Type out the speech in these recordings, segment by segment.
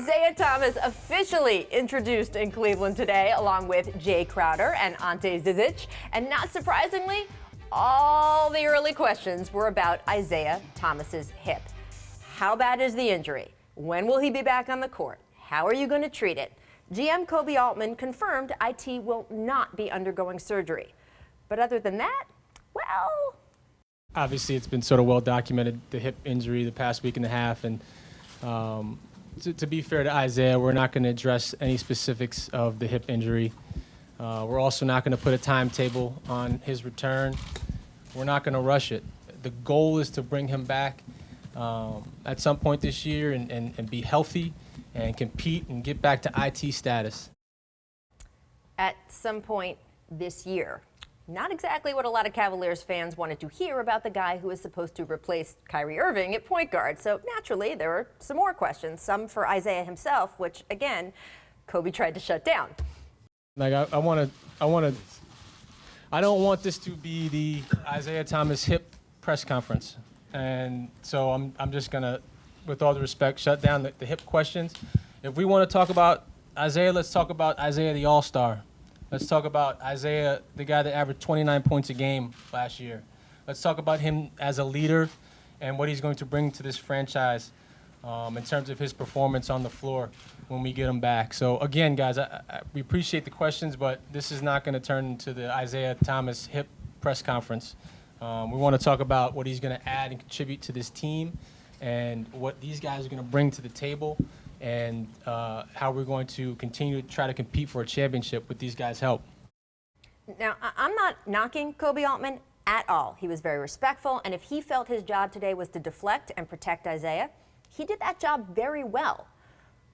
Isaiah Thomas officially introduced in Cleveland today, along with Jay Crowder and Ante Zizic. And not surprisingly, all the early questions were about Isaiah Thomas's hip. How bad is the injury? When will he be back on the court? How are you going to treat it? GM Koby Altman confirmed IT will not be undergoing surgery. But other than that, well... Obviously, it's been sort of well documented, the hip injury the past week and a half. And to be fair to Isaiah, we're not going to address any specifics of the hip injury. We're also not going to put a timetable on his return. We're not going to rush it. The goal is to bring him back at some point this year and be healthy and compete and get back to IT status. At some point this year. Not exactly what a lot of Cavaliers fans wanted to hear about the guy who is supposed to replace Kyrie Irving at point guard. So naturally, there are some more questions, some for Isaiah himself, which again, Koby tried to shut down. Like I don't want this to be the Isaiah Thomas hip press conference. And so I'm just gonna, with all the respect, shut down the hip questions. If we want to talk about Isaiah, let's talk about Isaiah the All-Star. Let's talk about Isaiah, the guy that averaged 29 points a game last year. Let's talk about him as a leader and what he's going to bring to this franchise in terms of his performance on the floor when we get him back. So again, guys, we appreciate the questions, but this is not going to turn into the Isaiah Thomas hip press conference. We want to talk about what he's going to add and contribute to this team and what these guys are going to bring to the table, and how we're going to continue to try to compete for a championship with these guys' help. Now, I'm not knocking Koby Altman at all. He was very respectful, and if he felt his job today was to deflect and protect Isaiah, he did that job very well.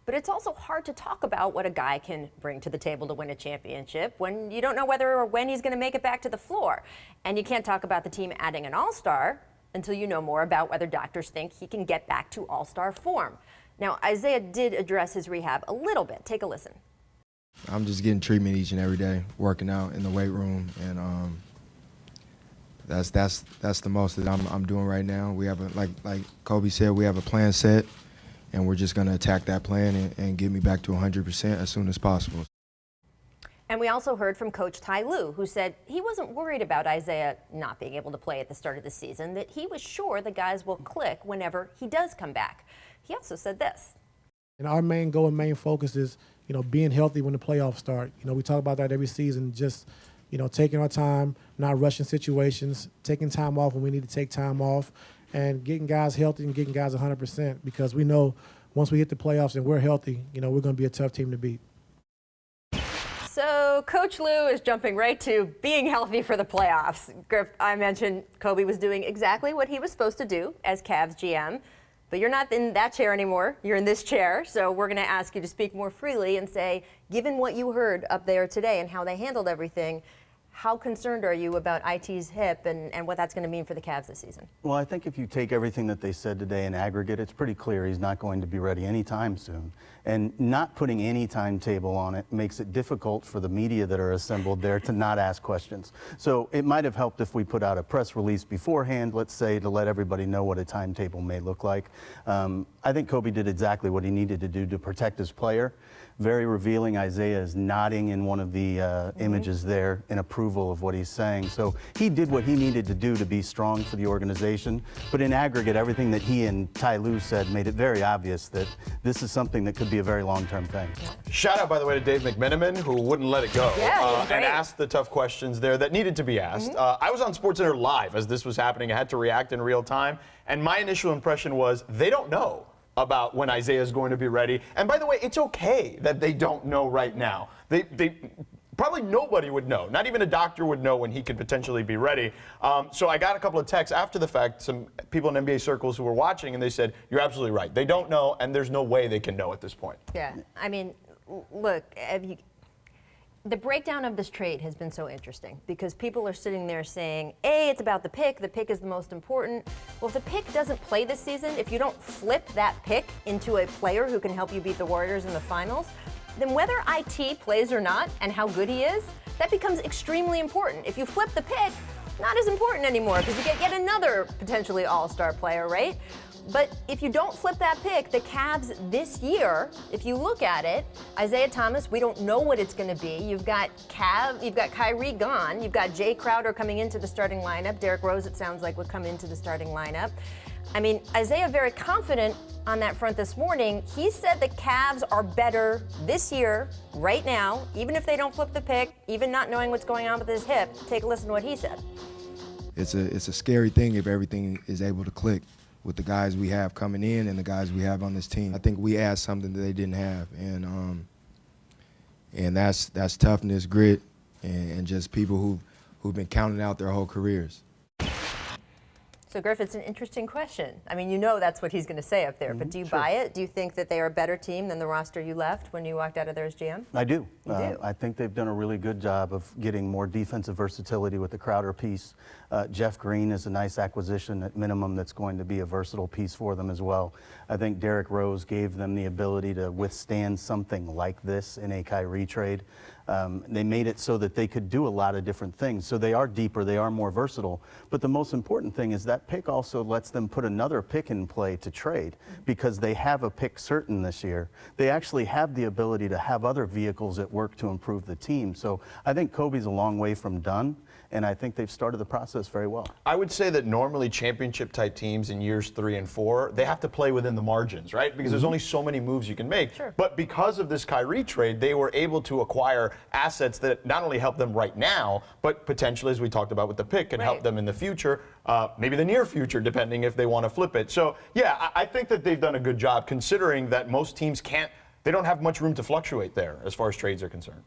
But it's also hard to talk about what a guy can bring to the table to win a championship when you don't know whether or when he's going to make it back to the floor. And you can't talk about the team adding an all-star until you know more about whether doctors think he can get back to all-star form. Now, Isaiah did address his rehab a little bit. Take a listen. I'm just getting treatment each and every day, working out in the weight room, and that's the most that I'm doing right now. We have like Koby said, we have a plan set, and we're just going to attack that plan and get me back to 100% as soon as possible. And we also heard from Coach Ty Lue, who said he wasn't worried about Isaiah not being able to play at the start of the season, that he was sure the guys will click whenever he does come back. He also said this. And our main goal and main focus is, being healthy when the playoffs start. We talk about that every season, just, taking our time, not rushing situations, taking time off when we need to take time off, and getting guys healthy and getting guys 100%, because we know once we hit the playoffs and we're healthy, we're going to be a tough team to beat. So Coach Lue is jumping right to being healthy for the playoffs. Griff, I mentioned Koby was doing exactly what he was supposed to do as Cavs GM. But you're not in that chair anymore. You're in this chair. So we're going to ask you to speak more freely and say, given what you heard up there today and how they handled everything, how concerned are you about IT's hip and what that's going to mean for the Cavs this season? Well, I think if you take everything that they said today in aggregate, it's pretty clear he's not going to be ready anytime soon. And not putting any timetable on it makes it difficult for the media that are assembled there to not ask questions. So it might have helped if we put out a press release beforehand, let's say, to let everybody know what a timetable may look like. I think Koby did exactly what he needed to do to protect his player. Very revealing. Isaiah is nodding in one of the images there in approval of what he's saying. So he did what he needed to do to be strong for the organization. But in aggregate, everything that he and Ty Lue said made it very obvious that this is something that could be a very long-term thing. Shout out, by the way, to Dave McMenamin, who wouldn't let it go and asked the tough questions there that needed to be asked. I was on SportsCenter Live as this was happening. I had to react in real time. And my initial impression was they don't know about when Isaiah is going to be ready. And by the way, it's okay that they don't know right now. They probably nobody would know. Not even a doctor would know when he could potentially be ready. So I got a couple of texts after the fact, some people in NBA circles who were watching, and they said, you're absolutely right. They don't know, and there's no way they can know at this point. Yeah, I mean, look, the breakdown of this trade has been so interesting because people are sitting there saying, A, it's about the pick is the most important. Well, if the pick doesn't play this season, if you don't flip that pick into a player who can help you beat the Warriors in the finals, then whether IT plays or not and how good he is, that becomes extremely important. If you flip the pick, not as important anymore because you get yet another potentially all-star player, right? But if you don't flip that pick, the Cavs this year, if you look at it, Isaiah Thomas, we don't know what it's going to be. You've got Kyrie gone. You've got Jay Crowder coming into the starting lineup. Derrick Rose, it sounds like, would come into the starting lineup. I mean, Isaiah very confident on that front this morning. He said the Cavs are better this year, right now, even if they don't flip the pick, even not knowing what's going on with his hip. Take a listen to what he said. It's a scary thing if everything is able to click with the guys we have coming in and the guys we have on this team. I think we add something that they didn't have, and that's toughness, grit, and just people who've been counting out their whole careers. So, Griff, it's an interesting question. I mean, you know that's what he's going to say up there, but do you buy it? Do you think that they are a better team than the roster you left when you walked out of there as GM? I do. You do? I think they've done a really good job of getting more defensive versatility with the Crowder piece. Jeff Green is a nice acquisition at minimum that's going to be a versatile piece for them as well. I think Derrick Rose gave them the ability to withstand something like this in a Kyrie trade. They made it so that they could do a lot of different things. So they are deeper, they are more versatile. But the most important thing is that pick also lets them put another pick in play to trade because they have a pick certain this year. They actually have the ability to have other vehicles at work to improve the team. So I think Kobe's a long way from done. And I think they've started the process very well. I would say that normally championship-type teams in years 3 and 4, they have to play within the margins, right? Because there's only so many moves you can make. Sure. But because of this Kyrie trade, they were able to acquire assets that not only help them right now, but potentially, as we talked about with the pick, can help them in the future, maybe the near future, depending if they want to flip it. So, yeah, I think that they've done a good job considering that most teams they don't have much room to fluctuate there as far as trades are concerned.